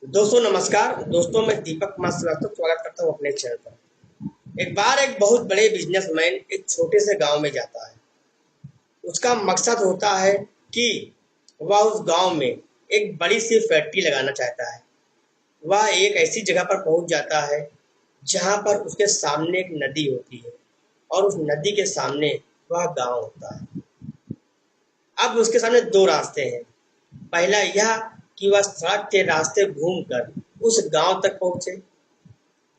दोस्तों नमस्कार। दोस्तों मैं दीपक कुमार श्रीवास्तव स्वागत करता हूँ अपने चैनल पर। एक बार एक बहुत बड़े बिजनेसमैन एक छोटे से गांव में जाता है। उसका मकसद होता है कि वह उस गांव में एक बड़ी सी फैक्ट्री लगाना चाहता है। वह एक ऐसी जगह पर पहुंच जाता है जहां पर उसके सामने एक नदी होती है और उस नदी के सामने वह गांव होता है। अब उसके सामने दो रास्ते हैं। पहला यह कि वह सड़क के रास्ते घूमकर उस गांव तक पहुंचे,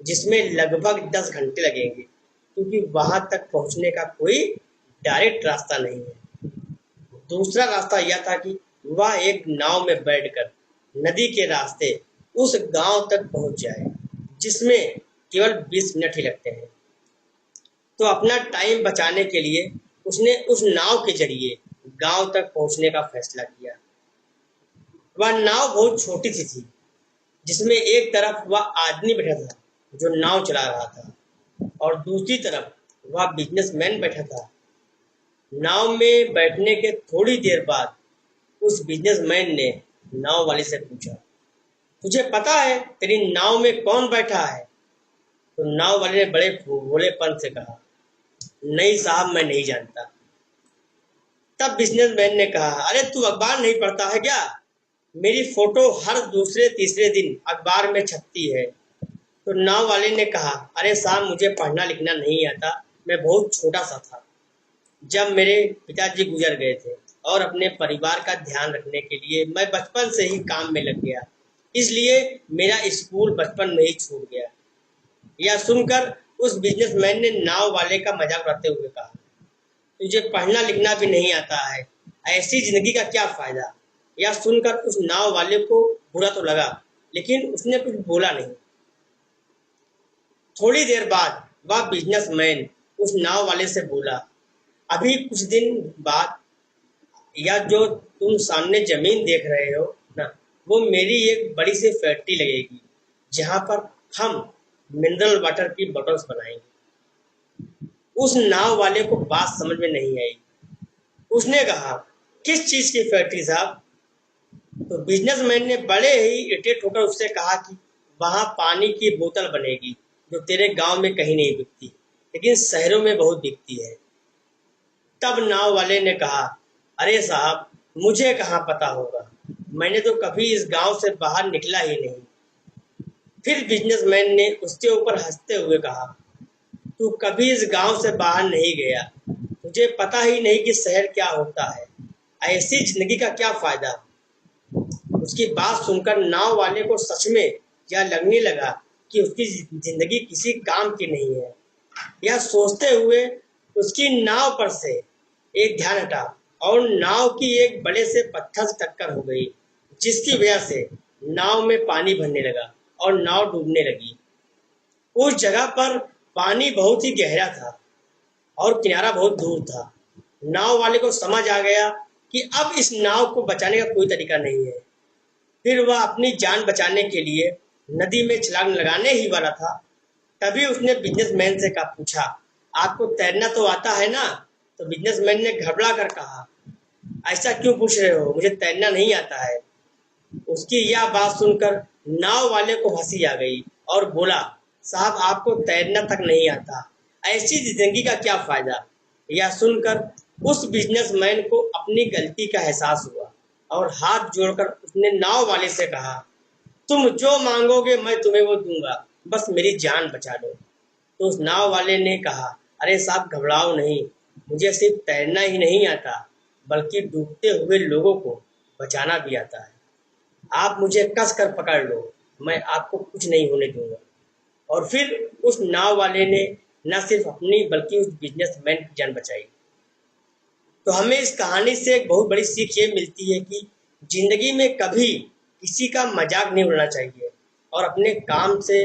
जिसमें लगभग 10 घंटे लगेंगे, क्योंकि वहां तक पहुंचने का कोई डायरेक्ट रास्ता नहीं है। दूसरा रास्ता यह था कि वह एक नाव में बैठकर नदी के रास्ते उस गांव तक पहुंच जाए, जिसमें केवल 20 मिनट ही लगते हैं। तो अपना टाइम बचाने के लिए उसने उस नाव के जरिए गांव तक पहुंचने का फैसला किया। वह नाव बहुत छोटी सी थी, जिसमें एक तरफ वह आदमी बैठा था जो नाव चला रहा था और दूसरी तरफ वह बिजनेसमैन बैठा था। नाव में बैठने के थोड़ी देर बाद उस बिजनेसमैन ने नाव वाले से पूछा, तुझे पता है तेरी नाव में कौन बैठा है? तो नाव वाले ने बड़े भोलेपन से कहा, नहीं साहब, मैं नहीं जानता। तब बिजनेसमैन ने कहा, अरे तू अखबार नहीं पढ़ता है क्या? मेरी फोटो हर दूसरे तीसरे दिन अखबार में छपती है। तो नाव वाले ने कहा, अरे साहब, मुझे पढ़ना लिखना नहीं आता। मैं बहुत छोटा सा था जब मेरे पिताजी गुजर गए थे और अपने परिवार का ध्यान रखने के लिए मैं बचपन से ही काम में लग गया, इसलिए मेरा स्कूल बचपन में ही छूट गया। यह सुनकर उस बिजनेसमैन ने नाव वाले का मजाक उड़ाते हुए कहा, तुझे पढ़ना लिखना भी नहीं आता है, ऐसी जिंदगी का क्या फायदा? यह सुनकर उस नाव वाले को बुरा तो लगा, लेकिन उसने कुछ बोला नहीं। थोड़ी देर बाद वह बिजनेसमैन उस नाव वाले से बोला, अभी कुछ दिन बाद यह जो तुम सामने जमीन देख रहे हो ना, वो मेरी एक बड़ी सी फैक्ट्री लगेगी, जहां पर हम मिनरल वाटर की बोतल्स बनाएंगे। उस नाव वाले को बात समझ में नहीं आई। उसने कहा, किस चीज की फैक्ट्री साहब? तो बिजनेसमैन ने बड़े ही इरिटेट होकर उससे कहा कि वहां पानी की बोतल बनेगी, जो तेरे गांव में कहीं नहीं बिकती, लेकिन शहरों में बहुत बिकती है। तब नाव वाले ने कहा, अरे साहब, मुझे कहाँ पता होगा, मैंने तो कभी इस गांव से बाहर निकला ही नहीं। फिर बिजनेसमैन ने उसके ऊपर हंसते हुए कहा, तू कभी इस गांव से बाहर नहीं गया, तुझे पता ही नहीं कि शहर क्या होता है, ऐसी जिंदगी का क्या फायदा? उसकी बात सुनकर नाव वाले को सच में यह लगने लगा कि उसकी जिंदगी किसी काम की नहीं है। यह सोचते हुए उसकी नाव पर से एक ध्यान हटा और नाव की एक बड़े से पत्थर से टक्कर हो गई, जिसकी वजह से नाव में पानी भरने लगा और नाव डूबने लगी। उस जगह पर पानी बहुत ही गहरा था और किनारा बहुत दूर था। नाव वाले को समझ आ गया कि अब इस नाव को बचाने का कोई तरीका नहीं है। फिर वह अपनी जान बचाने के लिए नदी में छलांग लगाने ही वाला था, तभी उसने बिजनेसमैन से कहा पूछा, आपको तैरना तो आता है ना? तो बिजनेसमैन ने घबरा कर कहा, ऐसा क्यों पूछ रहे हो, मुझे तैरना नहीं आता है। उसकी यह बात सुनकर नाव वाले को हंसी आ गई और बोला, साहब, आपको तैरना तक नहीं आता, ऐसी जिंदगी का क्या फायदा? यह सुनकर उस बिजनेसमैन को अपनी गलती का एहसास हुआ और हाथ जोड़कर उसने नाव वाले से कहा, तुम जो मांगोगे मैं तुम्हें वो दूंगा, बस मेरी जान बचा लो। तो उस नाव वाले ने कहा, अरे साहब, घबराओ नहीं, मुझे सिर्फ तैरना ही नहीं आता, बल्कि डूबते हुए लोगों को बचाना भी आता है। आप मुझे कस कर पकड़ लो, मैं आपको कुछ नहीं होने दूंगा। और फिर उस नाव वाले ने न सिर्फ अपनी बल्कि उस बिजनेसमैन की जान बचाई। तो हमें इस कहानी से एक बहुत बड़ी सीख ये मिलती है कि जिंदगी में कभी किसी का मजाक नहीं उड़ाना चाहिए और अपने काम से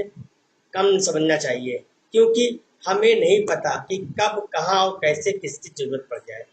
कम समझना चाहिए, क्योंकि हमें नहीं पता कि कब कहाँ और कैसे किसकी जरूरत पड़ जाए।